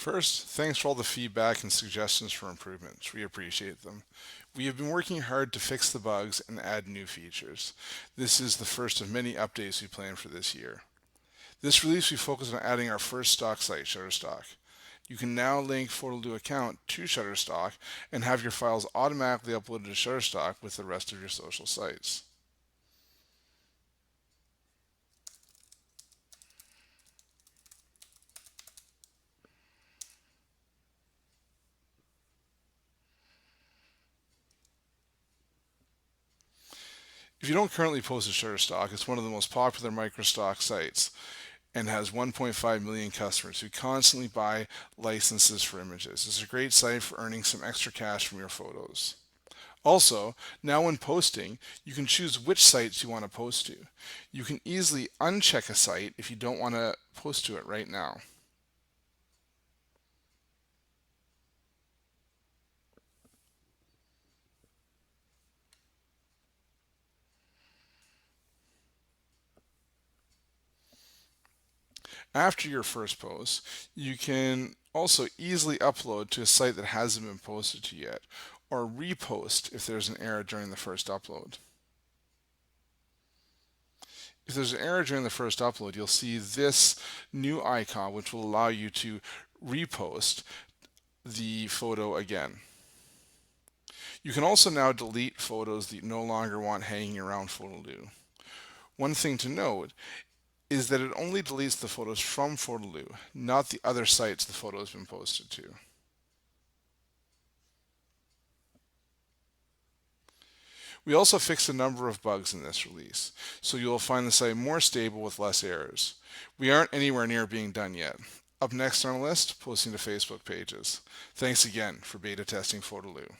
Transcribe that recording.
First, thanks for all the feedback and suggestions for improvements. We appreciate them. We have been working hard to fix the bugs and add new features. This is the first of many updates we plan for this year. This release we focus on adding our first stock site, Shutterstock. You can now link Photoloo account to Shutterstock and have your files automatically uploaded to Shutterstock with the rest of your social sites. If you don't currently post to Shutterstock, it's one of the most popular microstock sites and has 1.5 million customers who constantly buy licenses for images. It's a great site for earning some extra cash from your photos. Also, now when posting, you can choose which sites you want to post to. You can easily uncheck a site if you don't want to post to it right now. After your first post, you can also easily upload to a site that hasn't been posted to yet, or repost if there's an error during the first upload. If there's an error during the first upload, you'll see this new icon which will allow you to repost the photo again. You can also now delete photos that you no longer want hanging around Photoloo. One thing to note is that it only deletes the photos from Photoloo, not the other sites the photo has been posted to. We also fixed a number of bugs in this release, so you will find the site more stable with less errors. We aren't anywhere near being done yet. Up next on our list, posting to Facebook pages. Thanks again for beta testing Photoloo.